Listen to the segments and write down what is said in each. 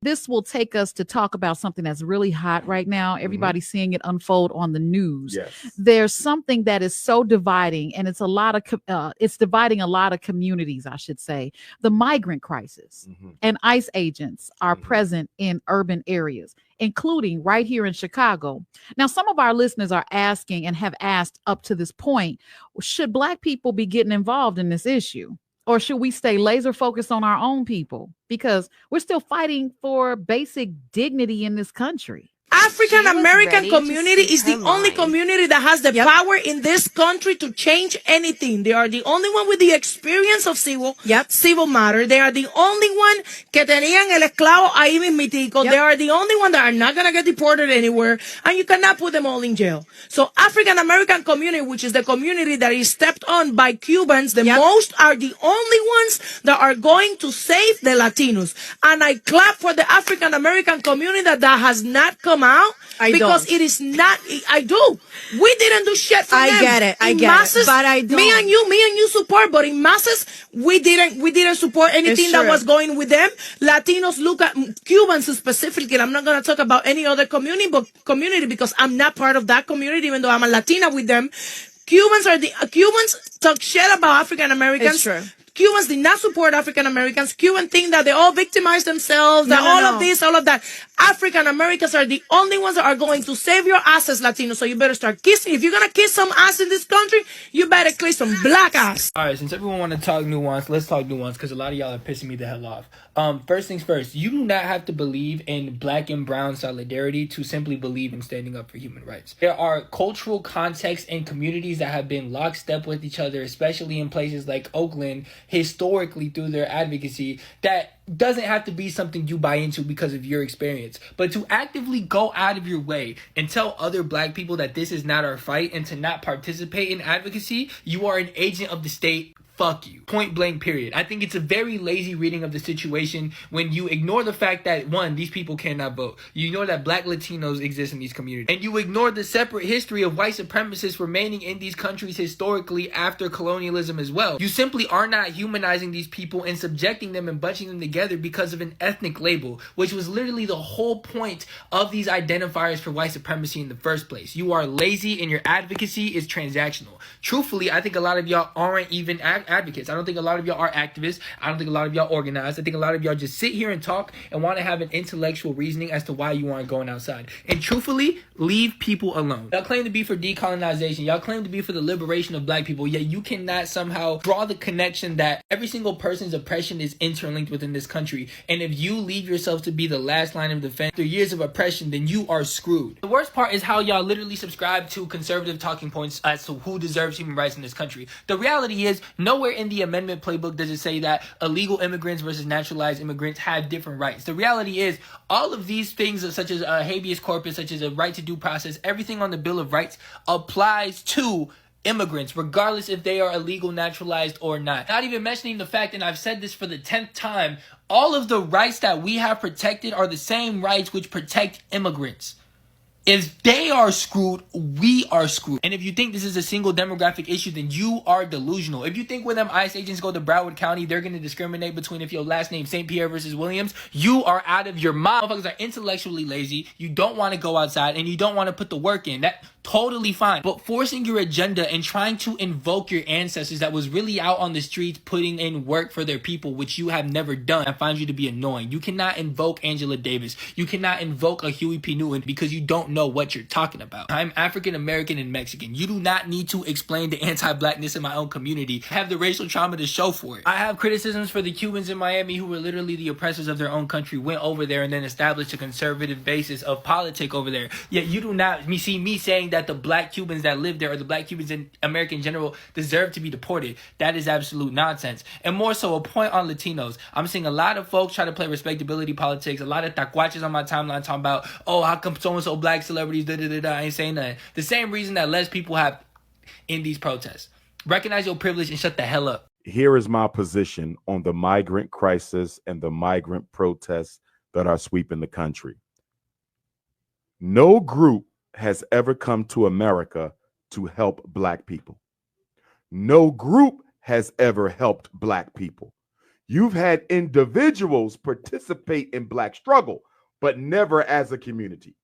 This will take us to talk about something that's really hot right now. Everybody's seeing it unfold on the news. Yes. There's something that is so dividing, and it's dividing a lot of communities, I should say. The migrant crisis and ICE agents are present in urban areas, including right here in Chicago. Now, some of our listeners are asking and have asked up to this point, should Black people be getting involved in this issue? Or should we stay laser focused on our own people? Because we're still fighting for basic dignity in this country. African American community is the only community that has the power in this country to change anything. They are the only one with the experience of civil matter. They are the only one que tenían el esclavo ahí mismitico. They are the only one that are not going to get deported anywhere, and you cannot put them all in jail. So African American community, which is the community that is stepped on by Cubans, the most are the only ones that are going to save the Latinos. And I clap for the African American community that has not come out, because it is not. I do. We didn't do shit for them. I get it, but I don't. Me and you support, but in masses, we didn't support anything that was going with them. Latinos look at Cubans specifically. And I'm not gonna talk about any other community because I'm not part of that community, even though I'm a Latina with them. Cubans talk shit about African Americans. It's true. Cubans did not support African Americans. Cubans think that they all victimize themselves, of this, all of that. African Americans are the only ones that are going to save your asses, Latinos. So you better start kissing. If you're going to kiss some ass in this country, you better kiss some black ass. All right, since everyone want to talk nuance, let's talk nuance, because a lot of y'all are pissing me the hell off. First things first, you do not have to believe in black and brown solidarity to simply believe in standing up for human rights. There are cultural contexts and communities that have been lockstep with each other, especially in places like Oakland, historically through their advocacy, that doesn't have to be something you buy into because of your experience. But to actively go out of your way and tell other black people that this is not our fight and to not participate in advocacy, you are an agent of the state. Fuck you. Point blank, period. I think it's a very lazy reading of the situation when you ignore the fact that, one, these people cannot vote. You ignore that black Latinos exist in these communities. And you ignore the separate history of white supremacists remaining in these countries historically after colonialism as well. You simply are not humanizing these people and subjecting them and bunching them together because of an ethnic label, which was literally the whole point of these identifiers for white supremacy in the first place. You are lazy and your advocacy is transactional. Truthfully, I think a lot of y'all aren't even advocates. I don't think a lot of y'all are activists. I don't think a lot of y'all organized. I think a lot of y'all just sit here and talk and want to have an intellectual reasoning as to why you aren't going outside. And truthfully, leave people alone. Y'all claim to be for decolonization. Y'all claim to be for the liberation of black people, yet you cannot somehow draw the connection that every single person's oppression is interlinked within this country. And if you leave yourself to be the last line of defense through years of oppression, then you are screwed. The worst part is how y'all literally subscribe to conservative talking points as to who deserves human rights in this country. The reality is, nowhere in the amendment playbook does it say that illegal immigrants versus naturalized immigrants have different rights. The reality is, all of these things, such as habeas corpus, such as a right to due process, everything on the Bill of Rights applies to immigrants, regardless if they are illegal, naturalized, or not. Not even mentioning the fact, and I've said this for the 10th time, all of the rights that we have protected are the same rights which protect immigrants. If they are screwed, we are screwed. And if you think this is a single demographic issue, then you are delusional. If you think when them ICE agents go to Broward County, they're going to discriminate between if your last name St. Pierre versus Williams, you are out of your mind. Motherfuckers are intellectually lazy. You don't want to go outside and you don't want to put the work in. That totally fine. But forcing your agenda and trying to invoke your ancestors that was really out on the streets putting in work for their people, which you have never done, I find you to be annoying. You cannot invoke Angela Davis. You cannot invoke a Huey P. Newton because you don't know what you're talking about. I'm African American and Mexican. You do not need to explain the anti-blackness in my own community. I have the racial trauma to show for it. I have criticisms for the Cubans in Miami who were literally the oppressors of their own country, went over there and then established a conservative basis of politics over there. Yet you do not see me saying that the black Cubans that live there or the black Cubans in America in general deserve to be deported. That is absolute nonsense. And more so, a point on Latinos. I'm seeing a lot of folks try to play respectability politics. A lot of tacuaches on my timeline talking about, oh, how come so-and-so black celebrities, I ain't saying nothing. The same reason that less people have in these protests. Recognize your privilege and shut the hell up. Here is my position on the migrant crisis and the migrant protests that are sweeping the country. No group has ever come to America to help black people. No group has ever helped black people. You've had individuals participate in Black struggle, but never as a community.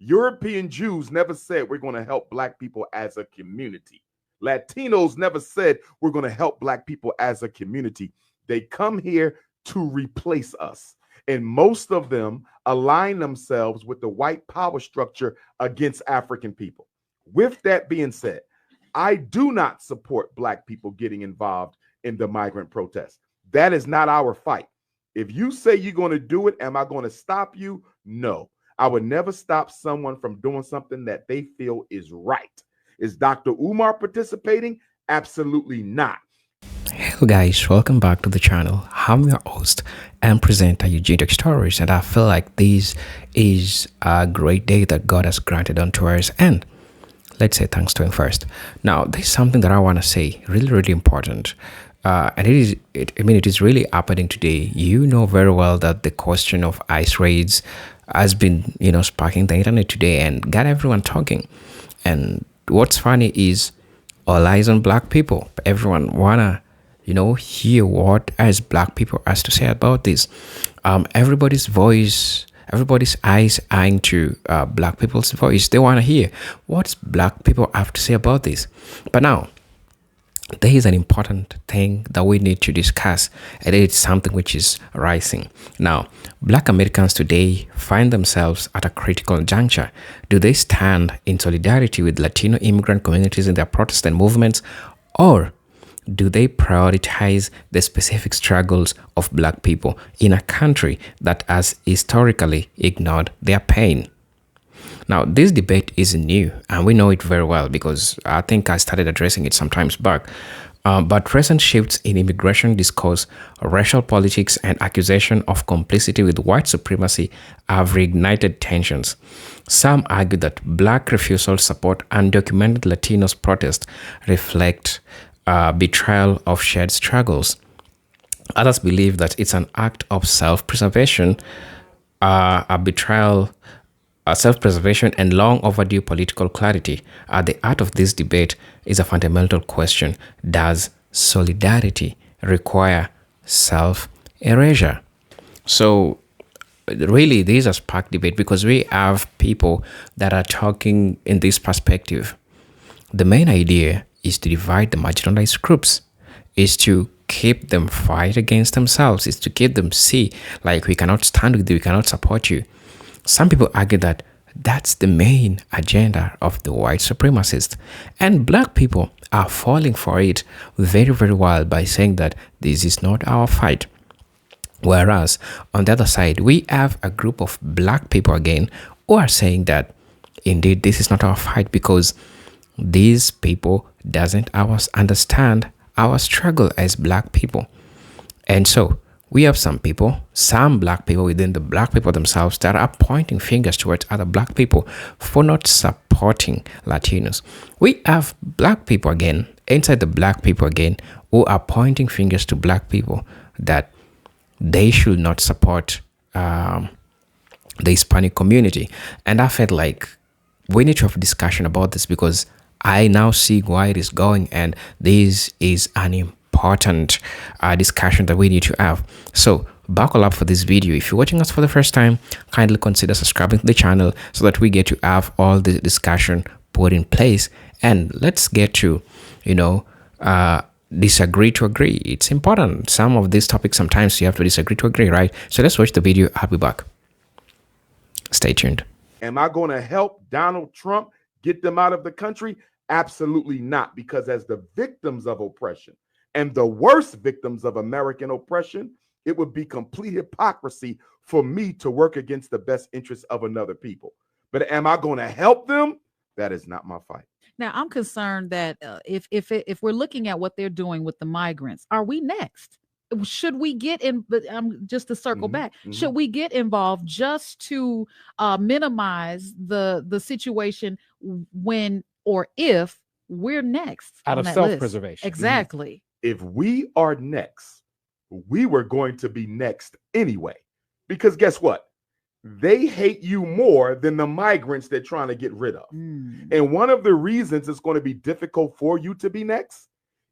European Jews never said we're going to help Black people as a community. Latinos never said we're going to help Black people as a community. They come here to replace us. And most of them align themselves with the white power structure against African people. With that being said, I do not support Black people getting involved in the migrant protest. That is not our fight. If you say you're going to do it, am I going to stop you? No. I would never stop someone from doing something that they feel is right. Is Dr. Umar participating? Absolutely not. Hello guys, welcome back to the channel. I'm your host and presenter Eugene Stories, and I feel like this is a great day that God has granted unto us, and let's say thanks to him first. Now, there's something that I want to say, really important. And it is really happening today. You know very well that the question of ICE raids has been, sparking the internet today and got everyone talking. And what's funny is all eyes on Black people. Everyone wanna, hear what as Black people has to say about this. Everybody's eyes eyeing to Black people's voice. They want to hear what Black people have to say about this. But now, there is an important thing that we need to discuss, and it's something which is rising. Now, Black Americans today find themselves at a critical juncture. Do they stand in solidarity with Latino immigrant communities in their Protestant movements, or do they prioritize the specific struggles of Black people in a country that has historically ignored their pain? Now, this debate is new, and we know it very well because I think I started addressing it sometimes back. But recent shifts in immigration discourse, racial politics, and accusation of complicity with white supremacy have reignited tensions. Some argue that Black refusal support undocumented Latinos protest reflect betrayal of shared struggles. Others believe that it's an act of self-preservation, self-preservation and long overdue political clarity. At the heart of this debate is a fundamental question: does solidarity require self-erasure? So really, this is a spark debate because we have people that are talking in this perspective. The main idea is to divide the marginalized groups, is to keep them fight against themselves, is to keep them see, like, we cannot stand with you, we cannot support you. Some people argue that that's the main agenda of the white supremacists, and Black people are falling for it very, very well by saying that this is not our fight. Whereas on the other side, we have a group of Black people again who are saying that indeed this is not our fight because these people doesn't understand our struggle as Black people. And so we have some Black people within the Black people themselves that are pointing fingers towards other Black people for not supporting Latinos. We have Black people again, inside the Black people again, who are pointing fingers to Black people that they should not support the Hispanic community. And I felt like we need to have a discussion about this because I now see why it is going, and this is an important discussion that we need to have. So buckle up for this video. If you're watching us for the first time, kindly consider subscribing to the channel so that we get to have all the discussion put in place, and let's get to disagree to agree. It's important. Some of these topics sometimes you have to disagree to agree, right? So let's watch the video. I'll be back. Stay tuned. Am I going to help Donald Trump get them out of the country? Absolutely not, because as the victims of oppression and the worst victims of American oppression, it would be complete hypocrisy for me to work against the best interests of another people. But am I going to help them? That is not my fight. Now, I'm concerned that if we're looking at what they're doing with the migrants, are we next? Should we get in? But just to circle back, should we get involved just to minimize the situation when or if we're next out of self-preservation? Exactly. If we are next, we were going to be next anyway, because guess what? They hate you more than the migrants they're trying to get rid of. And one of the reasons it's going to be difficult for you to be next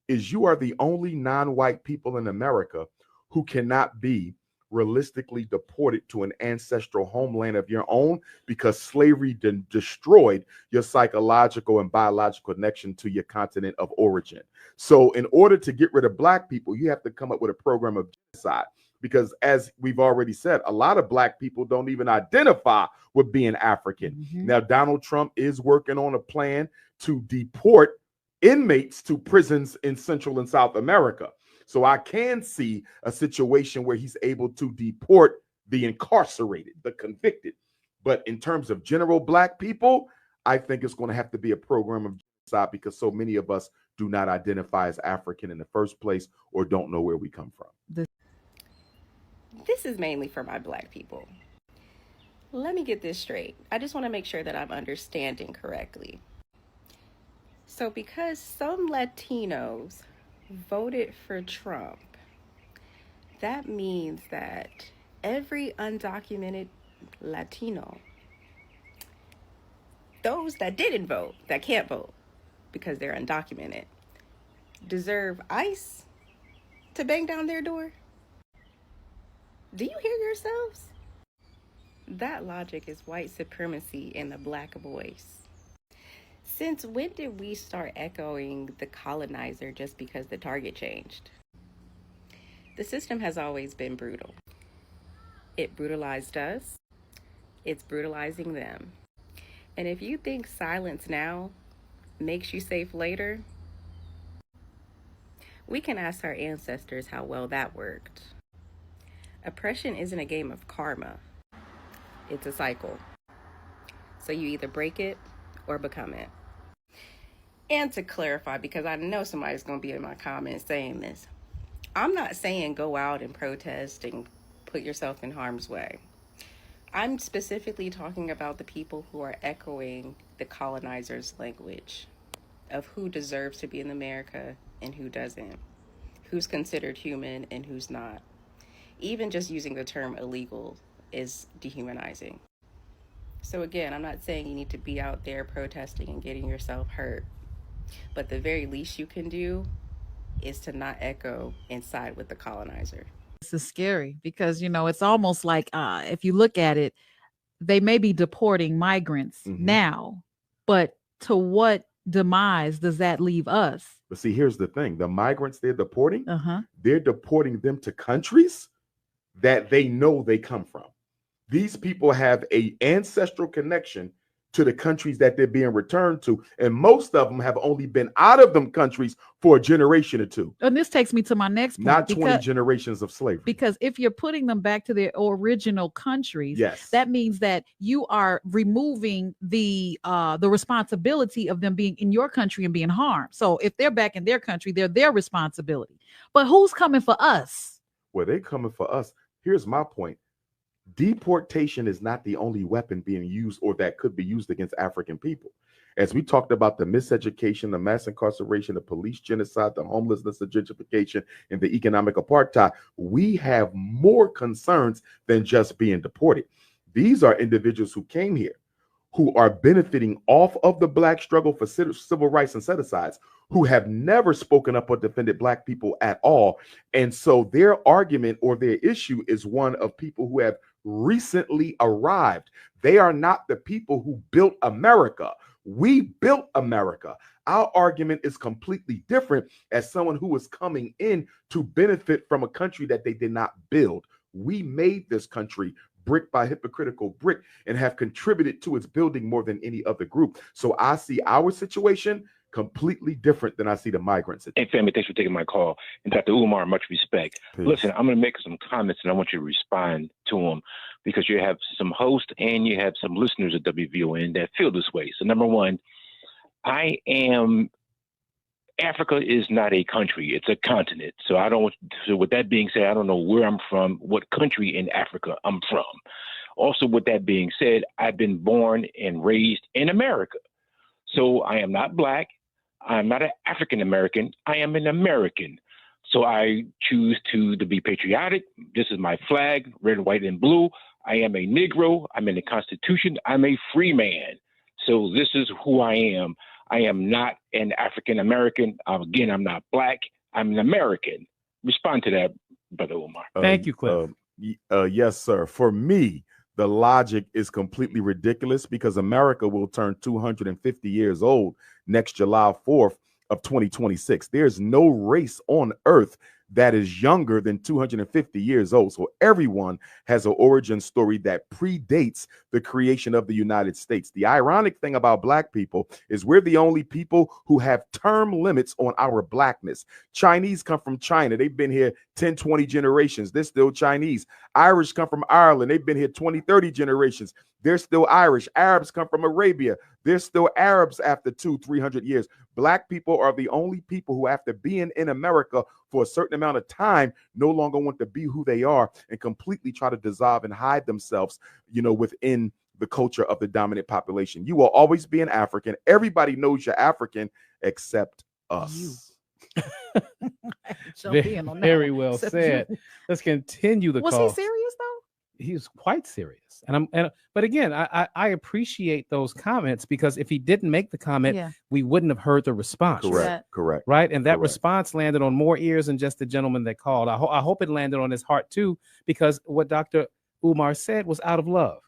is you are the only non-white people in America who cannot be realistically deported to an ancestral homeland of your own because slavery destroyed your psychological and biological connection to your continent of origin. So in order to get rid of Black people, you have to come up with a program of genocide, because as we've already said, a lot of Black people don't even identify with being African. Now, Donald Trump is working on a plan to deport inmates to prisons in Central and South America. So I can see a situation where he's able to deport the incarcerated, the convicted. But in terms of general Black people, I think it's going to have to be a program of genocide, because so many of us do not identify as African in the first place or don't know where we come from. This is mainly for my Black people. Let me get this straight. I just want to make sure that I'm understanding correctly. So because some Latinos voted for Trump, that means that every undocumented Latino, those that didn't vote, that can't vote because they're undocumented, deserve ICE to bang down their door? Do you hear yourselves? That logic is white supremacy in the Black voice. Since when did we start echoing the colonizer just because the target changed? The system has always been brutal. It brutalized us. It's brutalizing them. And if you think silence now makes you safe later, we can ask our ancestors how well that worked. Oppression isn't a game of karma. It's a cycle. So you either break it or become it. And to clarify, because I know somebody's going to be in my comments saying this, I'm not saying go out and protest and put yourself in harm's way. I'm specifically talking about the people who are echoing the colonizer's language of who deserves to be in America and who doesn't, who's considered human and who's not. Even just using the term illegal is dehumanizing. So again, I'm not saying you need to be out there protesting and getting yourself hurt. But the very least you can do is to not echo and side with the colonizer. This is scary because, it's almost like if you look at it, they may be deporting migrants now, but to what demise does that leave us? But see, here's the thing. The migrants they're deporting, they're deporting them to countries that they know they come from. These people have an ancestral connection to the countries that they're being returned to. And most of them have only been out of them countries for a generation or two. And this takes me to my next point. Not 20 generations of slavery. Because if you're putting them back to their original countries, that means that you are removing the responsibility of them being in your country and being harmed. So if they're back in their country, they're their responsibility. But who's coming for us? Well, they're coming for us. Here's my point. Deportation is not the only weapon being used or that could be used against African people. As we talked about the miseducation, the mass incarceration, the police genocide, the homelessness, the gentrification, and the economic apartheid, we have more concerns than just being deported. These are individuals who came here, who are benefiting off of the Black struggle for civil rights and set-asides, who have never spoken up or defended Black people at all. And so their argument or their issue is one of people who have recently arrived. They are not the people who built America. We built America. Our argument is completely different as someone who is coming in to benefit from a country that they did not build. We made this country brick by hypocritical brick and have contributed to its building more than any other group. So I see our situation completely different than I see the migrants. Hey, family, thanks for taking my call. And Dr. Umar, much respect. Peace. Listen, I'm going to make some comments and I want you to respond to them because you have some hosts and you have some listeners at WVON that feel this way. So number one, Africa is not a country, it's a continent. So with that being said, I don't know where I'm from, what country in Africa I'm from. Also, with that being said, I've been born and raised in America. So I am not Black. I'm not an African American. I am an American. So I choose to be patriotic. This is my flag, red, white, and blue. I am a Negro. I'm in the Constitution. I'm a free man. So this is who I am. I am not an African American. Again, I'm not Black. I'm an American. Respond to that, Brother Umar. Thank you, Cliff. Yes, sir. For me, the logic is completely ridiculous because America will turn 250 years old next July 4th of 2026. There's no race on earth that is younger than 250 years old. So everyone has an origin story that predates the creation of the United States. The ironic thing about Black people is we're the only people who have term limits on our Blackness. Chinese come from China. They've been here 10, 20 generations. They're still Chinese. Irish come from Ireland. They've been here 20, 30 generations. They're still Irish. Arabs come from Arabia. They're still Arabs after 200, 300 years. Black people are the only people who, after being in America for a certain amount of time, no longer want to be who they are and completely try to dissolve and hide themselves, within the culture of the dominant population. You will always be an African. Everybody knows you're African except us. Very well said. Let's continue the call. Was he serious though? He was quite serious. But again, I appreciate those comments because if he didn't make the comment, we wouldn't have heard the response. Correct. Right. And that response landed on more ears than just the gentleman that called. I hope it landed on his heart too, because what Dr. Umar said was out of love.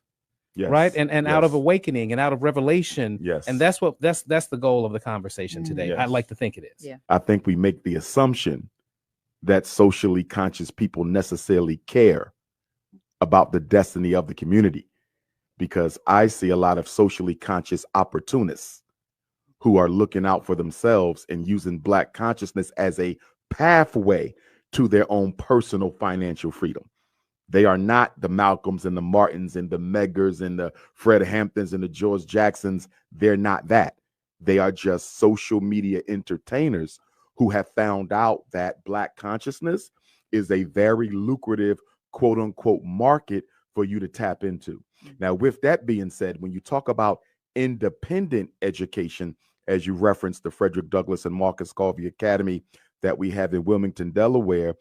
Yes. Right. And out of awakening and out of revelation. Yes. And that's the goal of the conversation today. Yes. I'd like to think it is. Yeah. I think we make the assumption that socially conscious people necessarily care about the destiny of the community, because I see a lot of socially conscious opportunists who are looking out for themselves and using Black consciousness as a pathway to their own personal financial freedom. They are not the Malcolms and the Martins and the Meggers and the Fred Hamptons and the George Jacksons. They're not that. They are just social media entertainers who have found out that Black consciousness is a very lucrative, quote unquote, market for you to tap into. Now, with that being said, when you talk about independent education, as you referenced the Frederick Douglass and Marcus Garvey Academy that we have in Wilmington, Delaware,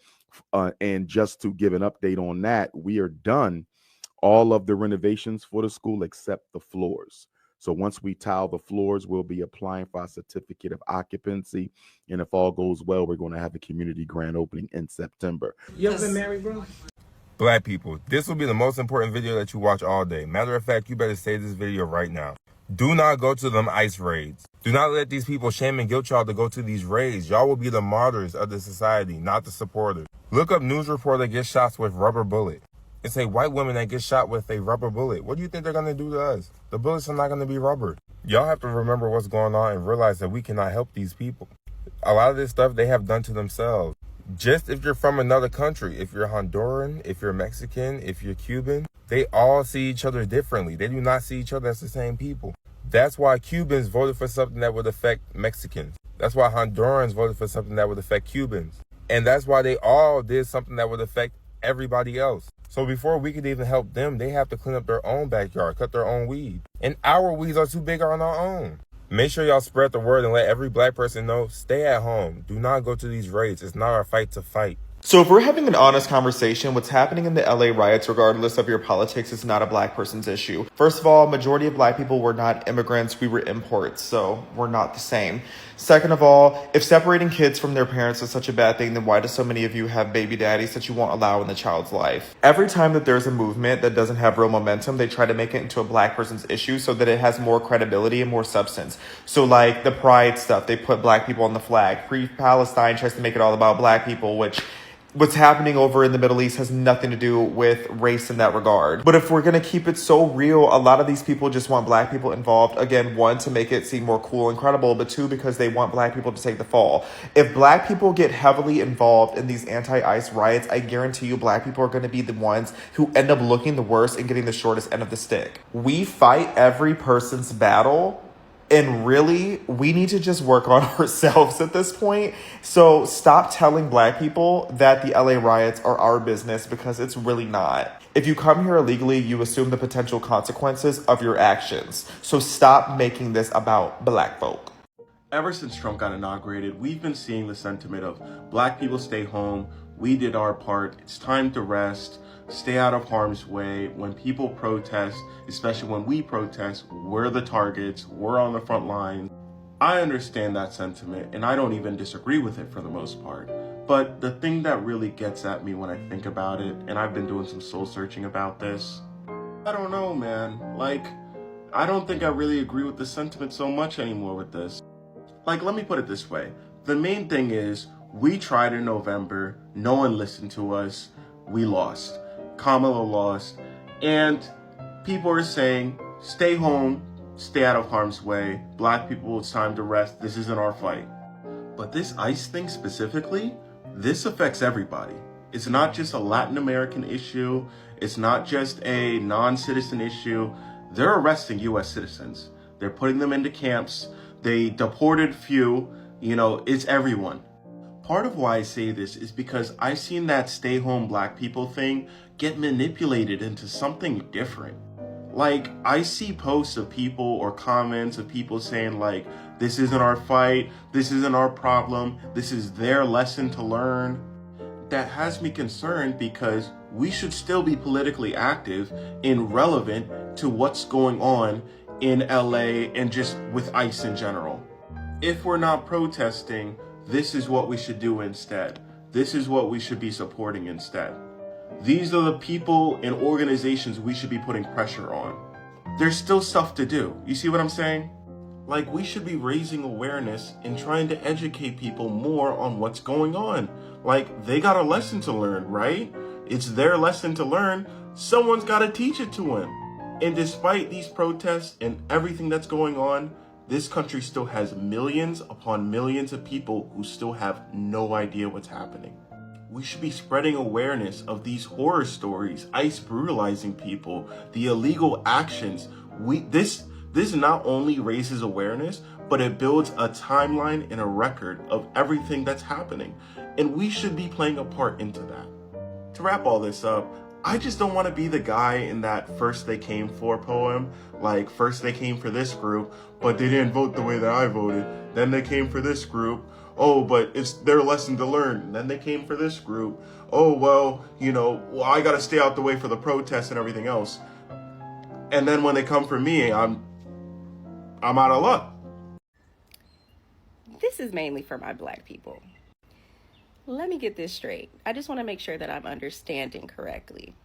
and just to give an update on that, we are done all of the renovations for the school except the floors. So once we tile the floors, we'll be applying for our certificate of occupancy. And if all goes well, we're going to have a community grand opening in September. You ever been married, bro? Black people, this will be the most important video that you watch all day. Matter of fact, you better save this video right now. Do not go to them ICE raids. Do not let these people shame and guilt y'all to go to these raids. Y'all will be the martyrs of the society, not the supporters. Look up news reporter that gets shot with rubber bullet. It's a white woman that gets shot with a rubber bullet. What do you think they're going to do to us? The bullets are not going to be rubber. Y'all have to remember what's going on and realize that we cannot help these people. A lot of this stuff they have done to themselves. Just if you're from another country, if you're Honduran, if you're Mexican, if you're Cuban, they all see each other differently. They do not see each other as the same people. That's why Cubans voted for something that would affect Mexicans. That's why Hondurans voted for something that would affect Cubans. And that's why they all did something that would affect everybody else. So before we could even help them, they have to clean up their own backyard, cut their own weed. And our weeds are too big on our own. Make sure y'all spread the word and let every Black person know, stay at home. Do not go to these raids. It's not our fight to fight. So if we're having an honest conversation, what's happening in the LA riots, regardless of your politics, is not a Black person's issue. First of all, majority of Black people were not immigrants. We were imports, so we're not the same. Second of all, if separating kids from their parents is such a bad thing, then why do so many of you have baby daddies that you won't allow in the child's life? Every time that there's a movement that doesn't have real momentum, they try to make it into a Black person's issue so that it has more credibility and more substance. So like the pride stuff, they put Black people on the flag. Free Palestine tries to make it all about Black people, which what's happening over in the Middle East has nothing to do with race in that regard. But if we're going to keep it so real, a lot of these people just want Black people involved. Again, one, to make it seem more cool and credible, but two, because they want Black people to take the fall. If Black people get heavily involved in these anti-ICE riots, I guarantee you Black people are going to be the ones who end up looking the worst and getting the shortest end of the stick. We fight every person's battle. And really, we need to just work on ourselves at this point. So stop telling Black people that the LA riots are our business, because it's really not. If you come here illegally, you assume the potential consequences of your actions. So stop making this about Black folk. Ever since Trump got inaugurated, we've been seeing the sentiment of Black people stay home. We did our part. It's time to rest. Stay out of harm's way. When people protest, especially when we protest, we're the targets, we're on the front line. I understand that sentiment, and I don't even disagree with it for the most part. But the thing that really gets at me when I think about it, and I've been doing some soul searching about this, I don't know, man. Like, I don't think I really agree with the sentiment so much anymore with this. Like, let me put it this way. The main thing is, we tried in November, no one listened to us, we lost. Kamala lost, and people are saying, stay home, stay out of harm's way, black people, it's time to rest, this isn't our fight. But this ICE thing specifically, this affects everybody. It's not just a Latin American issue, it's not just a non-citizen issue. They're arresting US citizens. They're putting them into camps. They deported few, it's everyone. Part of why I say this is because I've seen that stay home black people thing get manipulated into something different. Like, I see posts of people or comments of people saying like, this isn't our fight, this isn't our problem, this is their lesson to learn. That has me concerned because we should still be politically active and relevant to what's going on in LA and just with ICE in general. If we're not protesting, this is what we should do instead. This is what we should be supporting instead. These are the people and organizations we should be putting pressure on. There's still stuff to do. You see what I'm saying? Like, we should be raising awareness and trying to educate people more on what's going on. Like, they got a lesson to learn, right? It's their lesson to learn. Someone's got to teach it to them. And despite these protests and everything that's going on, this country still has millions upon millions of people who still have no idea what's happening. We should be spreading awareness of these horror stories, ICE brutalizing people, the illegal actions. This not only raises awareness, but it builds a timeline and a record of everything that's happening. And we should be playing a part into that. To wrap all this up, I just don't want to be the guy in that First They Came For poem. Like, first they came for this group, but they didn't vote the way that I voted. Then they came for this group. Oh, but it's their lesson to learn. Then they came for this group. Oh, well, I got to stay out the way for the protests and everything else. And then when they come for me, I'm out of luck. This is mainly for my black people. Let me get this straight. I just want to make sure that I'm understanding correctly.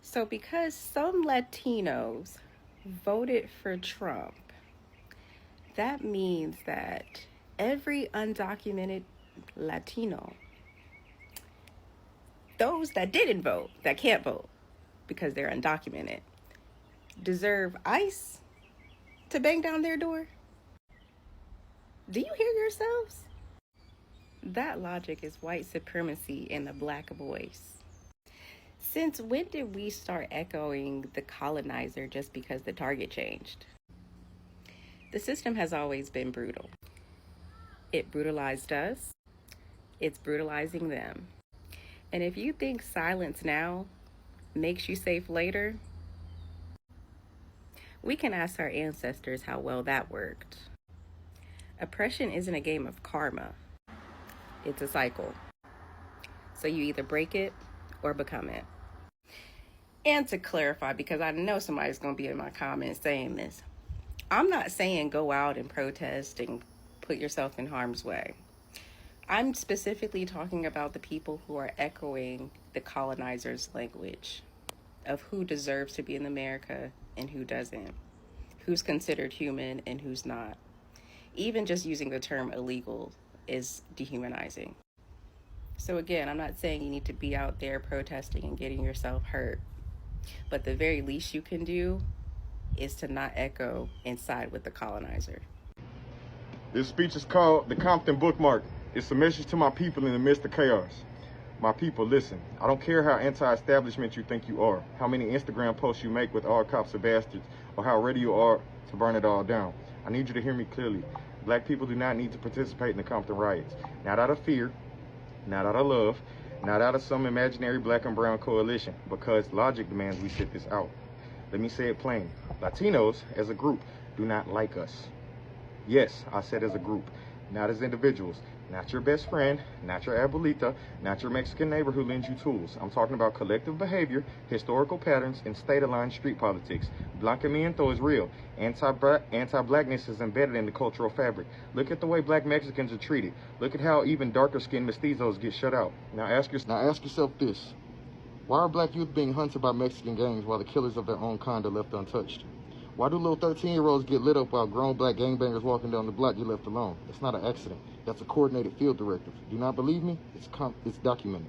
So because some Latinos voted for Trump, that means that every undocumented Latino, those that didn't vote, that can't vote because they're undocumented, deserve ICE to bang down their door? Do you hear yourselves? That logic is white supremacy in the black voice. Since when did we start echoing the colonizer just because the target changed? The system has always been brutal. It brutalized us. It's brutalizing them. And if you think silence now makes you safe later, we can ask our ancestors how well that worked. Oppression isn't a game of karma. It's a cycle. So you either break it or become it. And to clarify, because I know somebody's going to be in my comments saying this, I'm not saying go out and protest and put yourself in harm's way. I'm specifically talking about the people who are echoing the colonizer's language of who deserves to be in America and who doesn't, who's considered human and who's not. Even just using the term illegal is dehumanizing. So again, I'm not saying you need to be out there protesting and getting yourself hurt, but the very least you can do is to not echo and side with the colonizer. This speech is called The Compton Bookmark. It's a message to my people in the midst of chaos. My people, listen. I don't care how anti-establishment you think you are, how many Instagram posts you make with all cops are bastards, or how ready you are to burn it all down. I need you to hear me clearly. Black people do not need to participate in the Compton riots. Not out of fear, not out of love, not out of some imaginary black and brown coalition, because logic demands we sit this out. Let me say it plain. Latinos, as a group, do not like us. Yes, I said as a group, not as individuals. Not your best friend, not your abuelita, not your Mexican neighbor who lends you tools. I'm talking about collective behavior, historical patterns, and state-aligned street politics. Blanqueamiento is real. Anti-blackness is embedded in the cultural fabric. Look at the way black Mexicans are treated. Look at how even darker-skinned mestizos get shut out. Now ask yourself this. Why are black youth being hunted by Mexican gangs while the killers of their own kind are left untouched? Why do little 13-year-olds get lit up while grown black gangbangers walking down the block get left alone? It's not an accident. That's a coordinated field directive. Do not believe me? It's documented.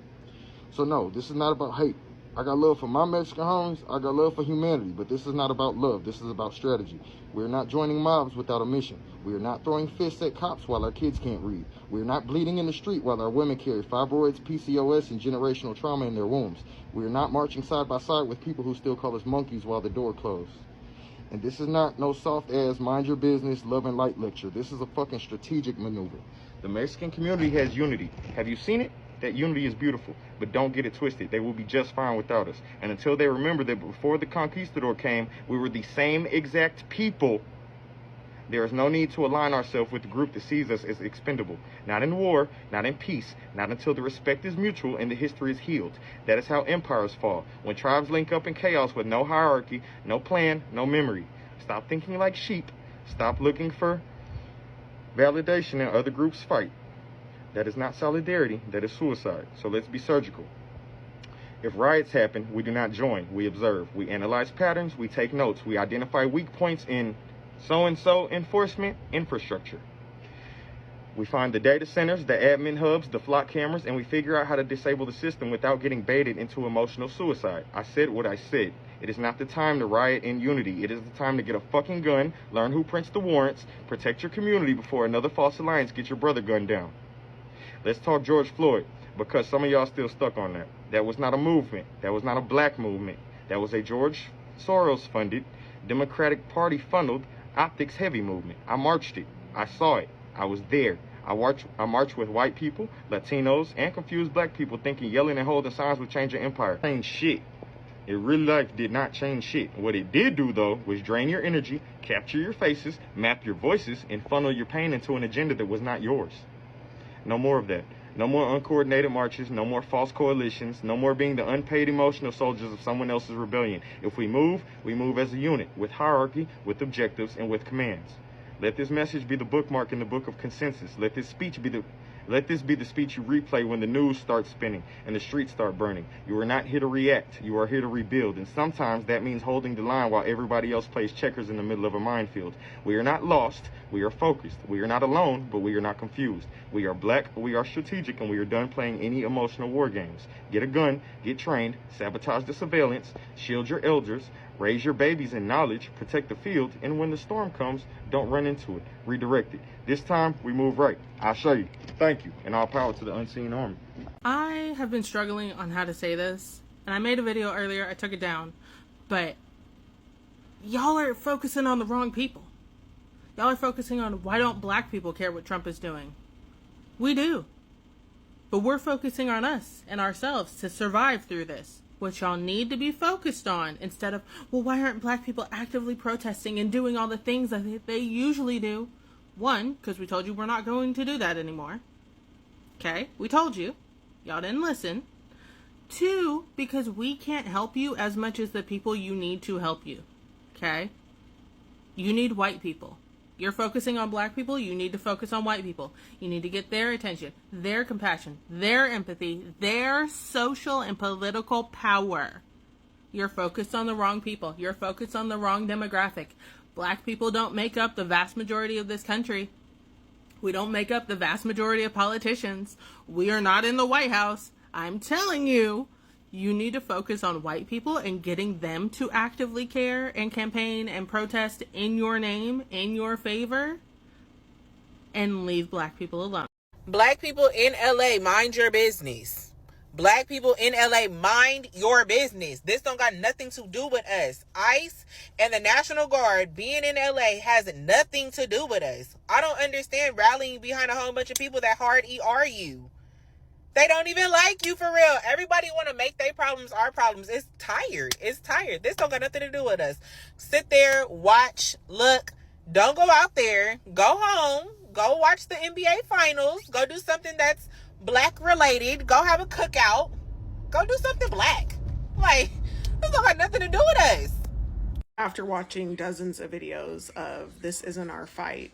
So no, this is not about hate. I got love for my Mexican homies. I got love for humanity, but this is not about love. This is about strategy. We're not joining mobs without a mission. We are not throwing fists at cops while our kids can't read. We are not bleeding in the street while our women carry fibroids, PCOS, and generational trauma in their wombs. We are not marching side by side with people who still call us monkeys while the door closed. And this is not no soft-ass, mind your business, love and light lecture. This is a fucking strategic maneuver. The Mexican community has unity. Have you seen it? That unity is beautiful, but don't get it twisted. They will be just fine without us. And until they remember that before the conquistador came, we were the same exact people, there is no need to align ourselves with the group that sees us as expendable. Not in war, not in peace, not until the respect is mutual and the history is healed. That is how empires fall. When tribes link up in chaos with no hierarchy, no plan, no memory. Stop thinking like sheep. Stop looking for validation in other groups' fight. That is not solidarity, that is suicide. So let's be surgical. If riots happen, we do not join, we observe. We analyze patterns, we take notes, we identify weak points in so-and-so enforcement infrastructure. We find the data centers, the admin hubs, the flock cameras, and we figure out how to disable the system without getting baited into emotional suicide. I said what I said. It is not the time to riot in unity. It is the time to get a fucking gun, learn who prints the warrants, protect your community before another false alliance gets your brother gunned down. Let's talk George Floyd, because some of y'all still stuck on that. That was not a movement. That was not a black movement. That was a George Soros-funded, Democratic Party funneled, optics-heavy movement. I marched it. I saw it. I was there. I marched with white people, Latinos, and confused black people thinking yelling and holding signs would change an empire. Change shit. It really life did not change shit. What it did do, though, was drain your energy, capture your faces, map your voices, and funnel your pain into an agenda that was not yours. No more of that. No more uncoordinated marches, no more false coalitions, no more being the unpaid emotional soldiers of someone else's rebellion. If we move as a unit, with hierarchy, with objectives, and with commands. Let this message be the bookmark in the book of consensus. Let this be the speech you replay when the news starts spinning and the streets start burning. You are not here to react. You are here to rebuild. And sometimes that means holding the line while everybody else plays checkers in the middle of a minefield. We are not lost. We are focused. We are not alone, but we are not confused. We are black, we are strategic, and we are done playing any emotional war games. Get a gun, get trained, sabotage the surveillance, shield your elders, raise your babies in knowledge, protect the field, and when the storm comes, don't run into it. Redirect it. This time, we move right. I'll show you. Thank you, and all power to the unseen army. I have been struggling on how to say this, and I made a video earlier. I took it down, but y'all are focusing on the wrong people. Y'all are focusing on why don't black people care what Trump is doing. We do. But we're focusing on us and ourselves to survive through this. What y'all need to be focused on instead of, well, why aren't black people actively protesting and doing all the things that they usually do? One, because we told you we're not going to do that anymore. Okay, we told you. Y'all didn't listen. Two, because we can't help you as much as the people you need to help you. Okay? You need white people. You're focusing on black people, you need to focus on white people. You need to get their attention, their compassion, their empathy, their social and political power. You're focused on the wrong people. You're focused on the wrong demographic. Black people don't make up the vast majority of this country. We don't make up the vast majority of politicians. We are not in the White House. I'm telling you, you need to focus on white people and getting them to actively care and campaign and protest in your name, in your favor, and leave black people alone. Black people in LA, mind your business. Black people in LA, mind your business. This don't got nothing to do with us. ICE and the National Guard being in LA has nothing to do with us. I don't understand rallying behind a whole bunch of people that hard ER you. They don't even like you for real. Everybody want to make their problems our problems. It's tired. It's tired. This don't got nothing to do with us. Sit there, watch, look. Don't go out there. Go home. Go watch the NBA finals. Go do something that's black related. Go have a cookout. Go do something black. Like, this don't got nothing to do with us. After watching dozens of videos of "This Isn't Our Fight,"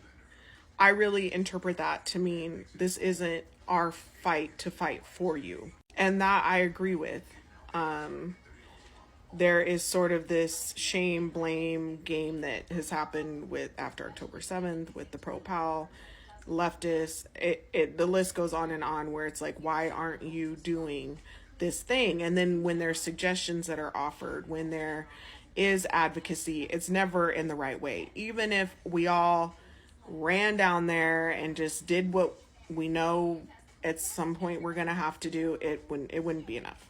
I really interpret that to mean this isn't our fight to fight for you. And that I agree with. There is sort of this shame, blame game that has happened with after October 7th with the pro-Pal leftists. The list goes on where it's like, why aren't you doing this thing? And then when there's suggestions that are offered, when there is advocacy, it's never in the right way. Even if we all ran down there and just did what we know at some point we're gonna have to do, it wouldn't be enough.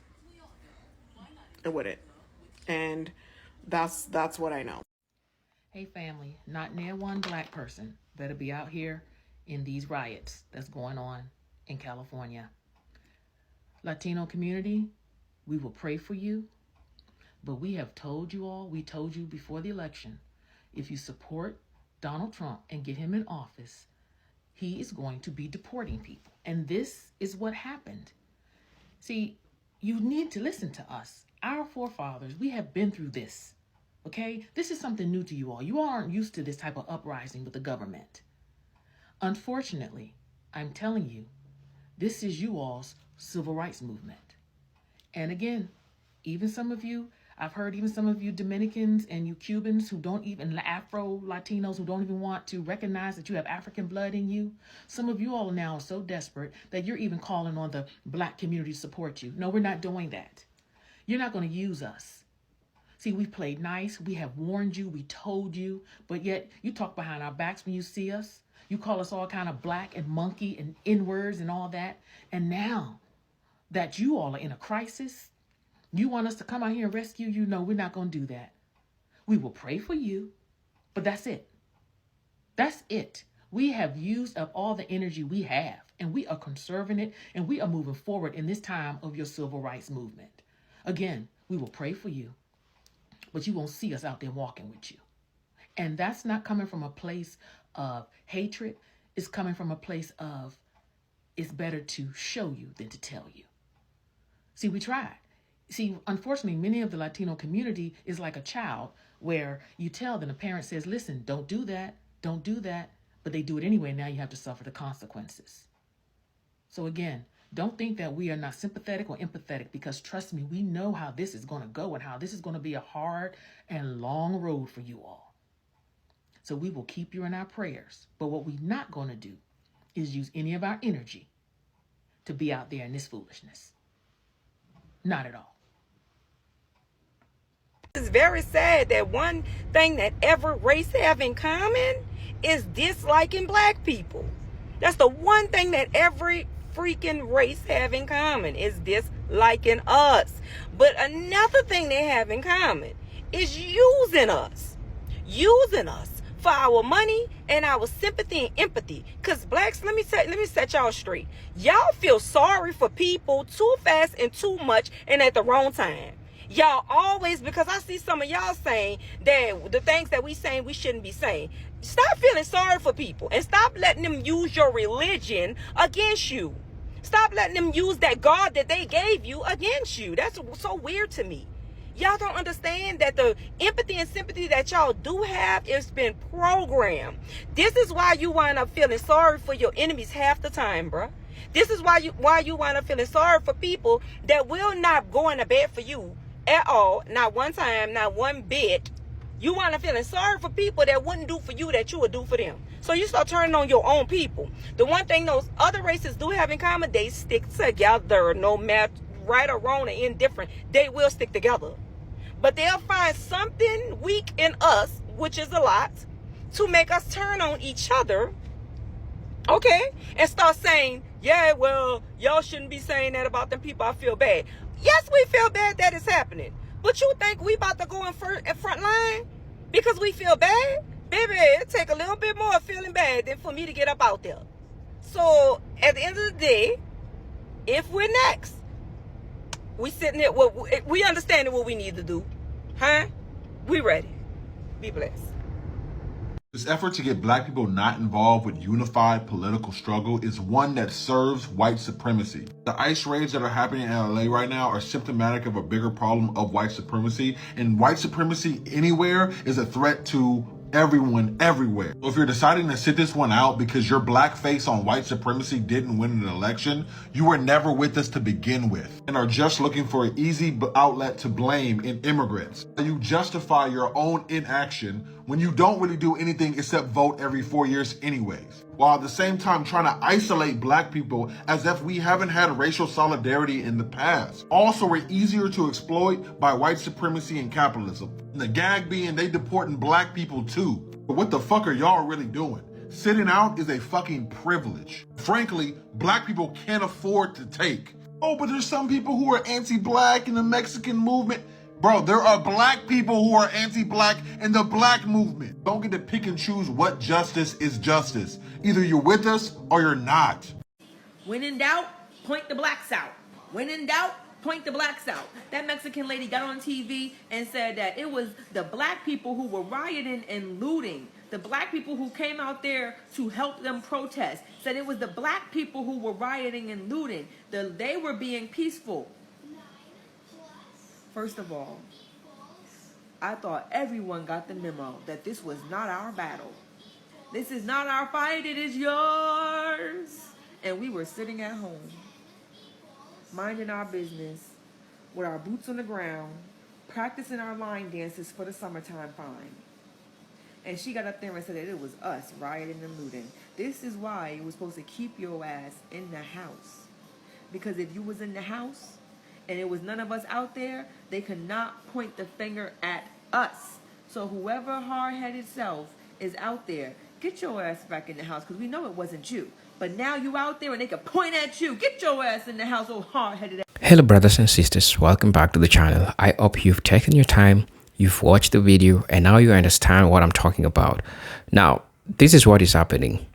It wouldn't. And that's what I know. Hey family, not near one black person better be out here in these riots that's going on in California. Latino community, we will pray for you, but we have told you all, we told you before the election, if you support Donald Trump and get him in office, he is going to be deporting people. And this is what happened. See, you need to listen to us. Our forefathers, we have been through this, okay? This is something new to you all. You all aren't used to this type of uprising with the government. Unfortunately, I'm telling you, this is you all's civil rights movement. And again, even some of you, I've heard even some of you Dominicans and you Cubans who don't even, Afro-Latinos who don't even want to recognize that you have African blood in you. Some of you all now are so desperate that you're even calling on the black community to support you. No, we're not doing that. You're not going to use us. See, we played nice. We have warned you. We told you. But yet you talk behind our backs when you see us. You call us all kind of black and monkey and N-words and all that. And now that you all are in a crisis, you want us to come out here and rescue you? No, we're not going to do that. We will pray for you, but that's it. That's it. We have used up all the energy we have, and we are conserving it, and we are moving forward in this time of your civil rights movement. Again, we will pray for you, but you won't see us out there walking with you. And that's not coming from a place of hatred. It's coming from a place of, it's better to show you than to tell you. See, we tried. See, unfortunately, many of the Latino community is like a child where you tell them, the parent says, listen, don't do that, but they do it anyway. Now you have to suffer the consequences. So again, don't think that we are not sympathetic or empathetic, because trust me, we know how this is going to go and how this is going to be a hard and long road for you all. So we will keep you in our prayers. But what we're not going to do is use any of our energy to be out there in this foolishness. Not at all. It's very sad that one thing that every race have in common is disliking black people. That's the one thing that every freaking race have in common, is disliking us. But another thing they have in common is using us for our money and our sympathy and empathy. Because blacks, let me set y'all straight. Y'all feel sorry for people too fast and too much and at the wrong time. Y'all always, because I see some of y'all saying that the things that we saying we shouldn't be saying. Stop feeling sorry for people and stop letting them use your religion against you. Stop letting them use that God that they gave you against you. That's so weird to me. Y'all don't understand that the empathy and sympathy that y'all do have has been programmed. This is why you wind up feeling sorry for your enemies half the time, bruh. This is why you wind up feeling sorry for people that will not go into bed for you at all. Not one time, not one bit. You wind up feeling sorry for people that wouldn't do for you that you would do for them. So you start turning on your own people. The one thing those other races do have in common, they stick together. No matter right or wrong or indifferent, they will stick together. But they'll find something weak in us, which is a lot, to make us turn on each other, okay? And start saying, yeah, well, y'all shouldn't be saying that about them people. I feel bad. Yes, we feel bad that it's happening. But you think we about to go in front line because we feel bad? Baby, it take a little bit more feeling bad than for me to get up out there. So at the end of the day, if we're next, we sitting there, we understanding what we need to do. Huh? We ready. Be blessed. This effort to get black people not involved with unified political struggle is one that serves white supremacy. The ICE raids that are happening in LA right now are symptomatic of a bigger problem of white supremacy, and white supremacy anywhere is a threat to everyone everywhere. So if you're deciding to sit this one out because your black face on white supremacy didn't win an election, you were never with us to begin with and are just looking for an easy outlet to blame in immigrants. You justify your own inaction when you don't really do anything except vote every 4 years anyways, while at the same time trying to isolate black people as if we haven't had racial solidarity in the past. Also, we're easier to exploit by white supremacy and capitalism. And the gag being they deporting black people too. But what the fuck are y'all really doing? Sitting out is a fucking privilege. Frankly, black people can't afford to take. Oh, but there's some people who are anti-black in the Mexican movement. Bro, there are black people who are anti-black in the black movement. Don't get to pick and choose what justice is justice. Either you're with us or you're not. When in doubt, point the blacks out. When in doubt, point the blacks out. That Mexican lady got on TV and said that it was the black people who were rioting and looting. The black people who came out there to help them protest. Said it was the black people who were rioting and looting. They were being peaceful. First of all, I thought everyone got the memo that this was not our battle. This is not our fight, it is yours. And we were sitting at home, minding our business, with our boots on the ground, practicing our line dances for the summertime fine. And she got up there and said that it was us rioting and looting. This is why you were supposed to keep your ass in the house. Because if you was in the house, and it was none of us out there, they could not point the finger at us. So whoever hard-headed self is out there, get your ass back in the house, because we know it wasn't you. But now you out there and they can point at you. Get your ass in the house, oh hard-headed. Hello brothers and sisters, welcome back to the channel. I hope you've taken your time, you've watched the video, and now you understand what I'm talking about. Now, this is what is happening.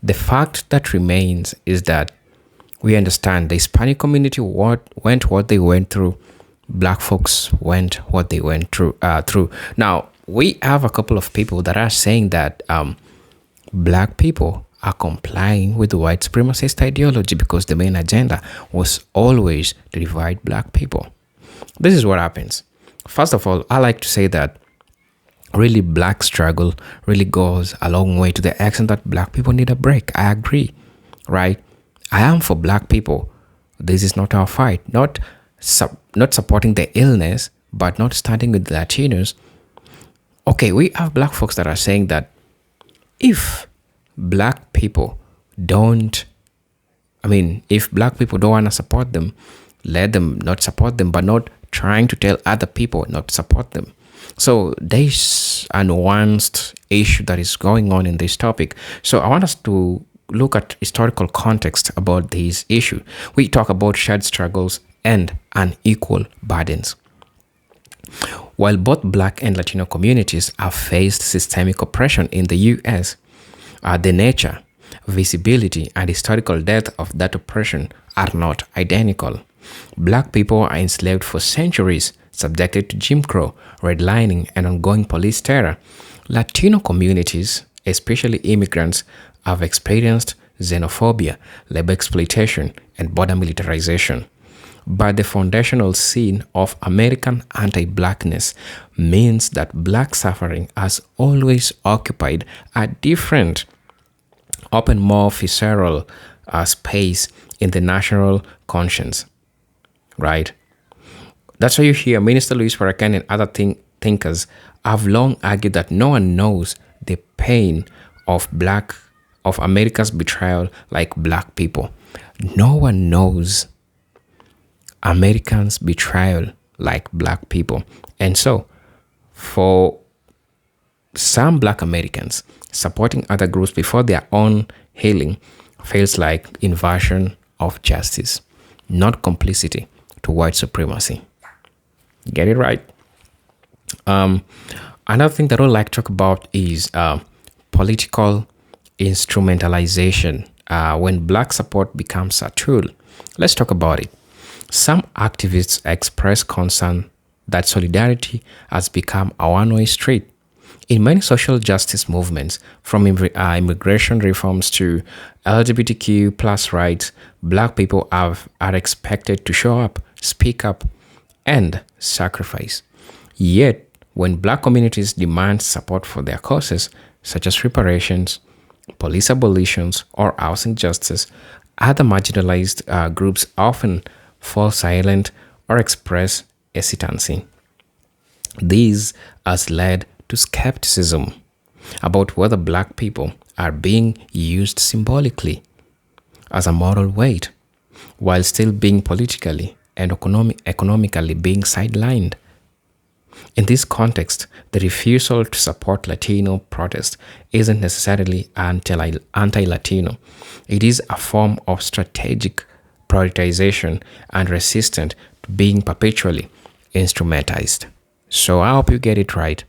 The fact that remains is that we understand the Hispanic community went what they went through. Black folks went what they went through. Now, we have a couple of people that are saying that black people are complying with the white supremacist ideology because the main agenda was always to divide black people. This is what happens. First of all, I like to say that really black struggle really goes a long way to the extent that black people need a break. I agree, right? I am for black people. This is not our fight. Not supporting the illness, but not standing with the Latinos. Okay, we have black folks that are saying that if black people don't, if black people don't want to support them, let them not support them, but not trying to tell other people not to support them. So there's a nuanced issue that is going on in this topic. So I want us to look at historical context about this issue. We talk about shared struggles and unequal burdens. While both black and Latino communities have faced systemic oppression in the U.S., the nature, visibility, and historical depth of that oppression are not identical. Black people are enslaved for centuries, subjected to Jim Crow, redlining, and ongoing police terror. Latino communities, especially immigrants, have experienced xenophobia, labor exploitation, and border militarization. But the foundational sin of American anti-blackness means that black suffering has always occupied a different, often more visceral space in the national conscience, right? That's why you hear Minister Louis Farrakhan and other thinkers have long argued that no one knows the pain of America's betrayal like black people. No one knows Americans' betrayal like black people. And so, for some black Americans, supporting other groups before their own healing feels like inversion of justice, not complicity to white supremacy. Get it right? Another thing that I would like to talk about is political instrumentalization when black support becomes a tool. Let's talk about it. Some activists express concern that solidarity has become a one-way street. In many social justice movements, from immigration reforms to LGBTQ plus rights, Black people are expected to show up, speak up, and sacrifice. Yet, when Black communities demand support for their causes, such as reparations, police abolitions, or housing justice, other marginalized groups often fall silent or express hesitancy. This has led to skepticism about whether Black people are being used symbolically as a moral weight while still being politically and economically being sidelined. In this context, the refusal to support Latino protest isn't necessarily anti-Latino. It is a form of strategic prioritization and resistance to being perpetually instrumentalized. So I hope you get it right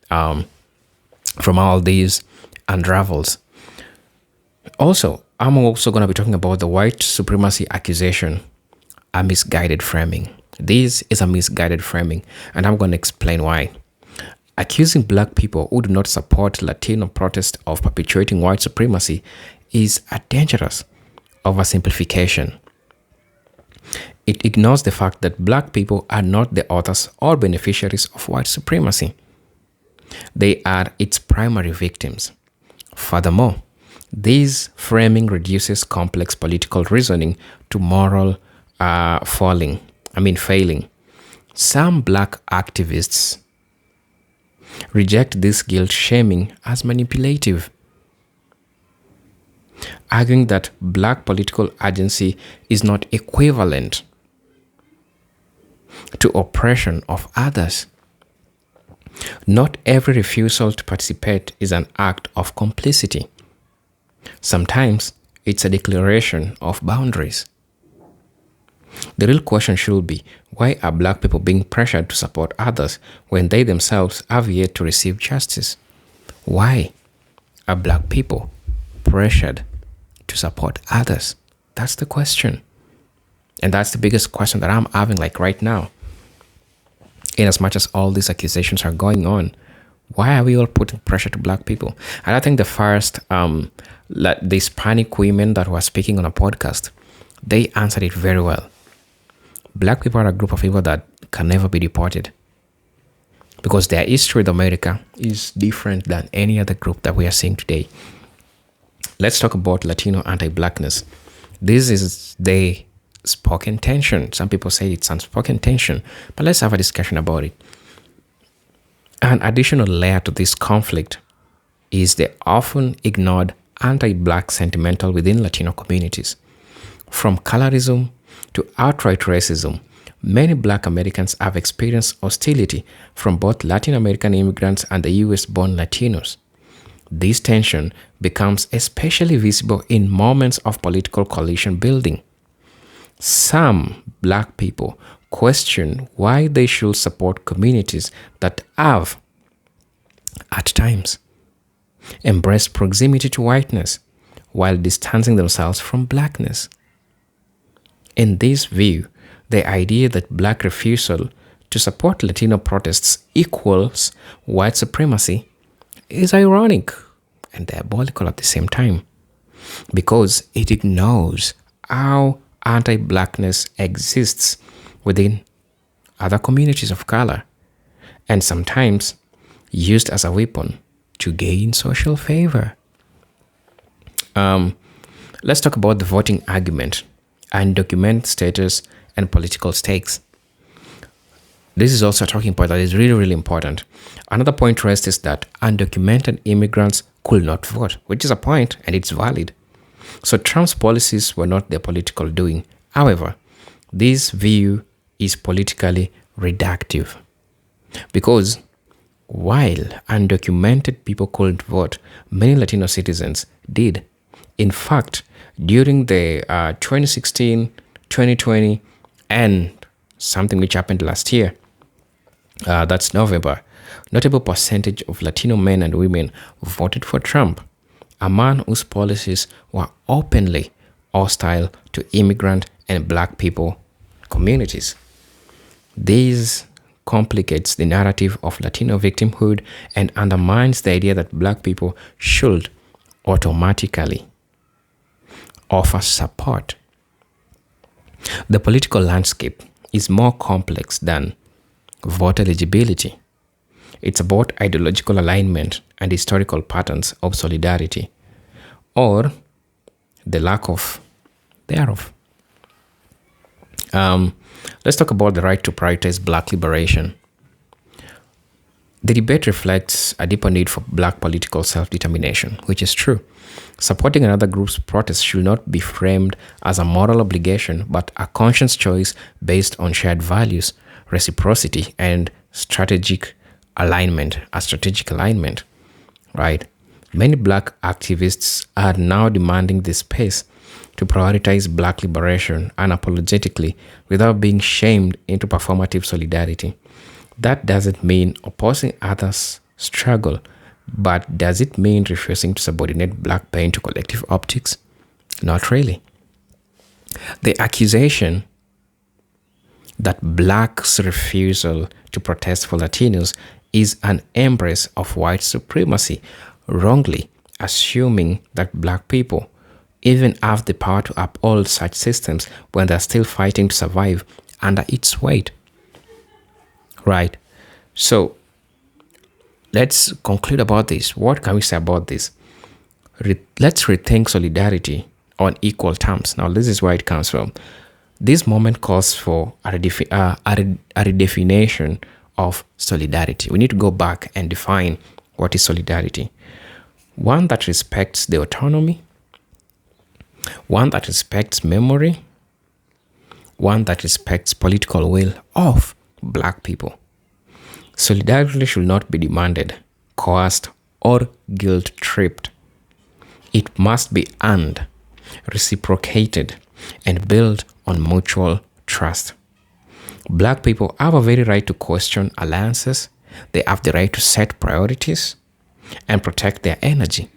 from all these unravels. Also, I'm also going to be talking about the white supremacy accusation, a misguided framing. This is a misguided framing, and I'm going to explain why. Accusing Black people who do not support Latino protest of perpetuating white supremacy is a dangerous oversimplification. It ignores the fact that Black people are not the authors or beneficiaries of white supremacy. They are its primary victims. Furthermore, this framing reduces complex political reasoning to moral failing. Some Black activists reject this guilt shaming as manipulative, arguing that Black political agency is not equivalent to oppression of others. Not every refusal to participate is an act of complicity. Sometimes it's a declaration of boundaries. The real question should be, why are Black people being pressured to support others when they themselves have yet to receive justice? Why are Black people pressured to support others? That's the question. And that's the biggest question that I'm having right now. In as much as all these accusations are going on, why are we all putting pressure to Black people? And I think the first, the Hispanic women that were speaking on a podcast, they answered it very well. Black people are a group of people that can never be deported because their history with America is different than any other group that we are seeing today. Let's talk about Latino anti-Blackness. This is the spoken tension. Some people say it's unspoken tension, but let's have a discussion about it. An additional layer to this conflict is the often ignored anti-Black sentimental within Latino communities. From colorism to outright racism, many Black Americans have experienced hostility from both Latin American immigrants and the US-born Latinos. This tension becomes especially visible in moments of political coalition building. Some Black people question why they should support communities that have, at times, embraced proximity to whiteness while distancing themselves from Blackness. In this view, the idea that Black refusal to support Latino protests equals white supremacy is ironic and diabolical at the same time, because it ignores how anti-Blackness exists within other communities of color and sometimes used as a weapon to gain social favor. Let's talk about the voting argument, undocumented status, and political stakes. This is also a talking point that is really, really important. Another point raised is that undocumented immigrants could not vote, which is a point and it's valid. So Trump's policies were not their political doing. However, this view is politically reductive because while undocumented people couldn't vote, many Latino citizens did. In fact, during the 2016, 2020, and something which happened last year, that's November, notable percentage of Latino men and women voted for Trump, a man whose policies were openly hostile to immigrant and Black people communities. This complicates the narrative of Latino victimhood and undermines the idea that Black people should automatically offer support. The political landscape is more complex than vote eligibility. It's about ideological alignment and historical patterns of solidarity, or the lack of thereof. Let's talk about the right to prioritize Black liberation. The debate reflects a deeper need for Black political self-determination, which is true. Supporting another group's protest should not be framed as a moral obligation, but a conscious choice based on shared values, reciprocity, and strategic alignment, right? Many Black activists are now demanding this space to prioritize Black liberation unapologetically without being shamed into performative solidarity. That doesn't mean opposing others' struggle, but does it mean refusing to subordinate Black pain to collective optics? Not really. The accusation that Blacks' refusal to protest for Latinos is an embrace of white supremacy, wrongly assuming that Black people even have the power to uphold such systems when they're still fighting to survive under its weight. Right. So let's conclude about this. What can we say about this? Let's rethink solidarity on equal terms. Now, this is where it comes from. This moment calls for a redefinition of solidarity. We need to go back and define what is solidarity. One that respects the autonomy, one that respects memory, one that respects political will of Black people. Solidarity should not be demanded, coerced, or guilt-tripped. It must be earned, reciprocated, and built on mutual trust. Black people have a very right to question alliances. They have the right to set priorities and protect their energy,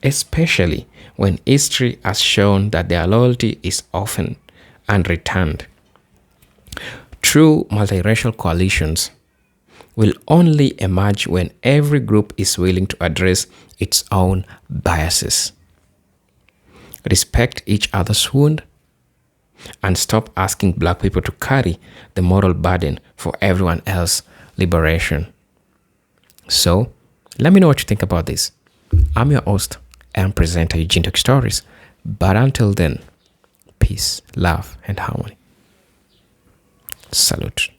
especially when history has shown that their loyalty is often unreturned. True multiracial coalitions will only emerge when every group is willing to address its own biases, respect each other's wound, and stop asking Black people to carry the moral burden for everyone else's liberation. So, let me know what you think about this. I'm your host and presenter, Eugene Talk Stories. But until then, peace, love, and harmony. Salute.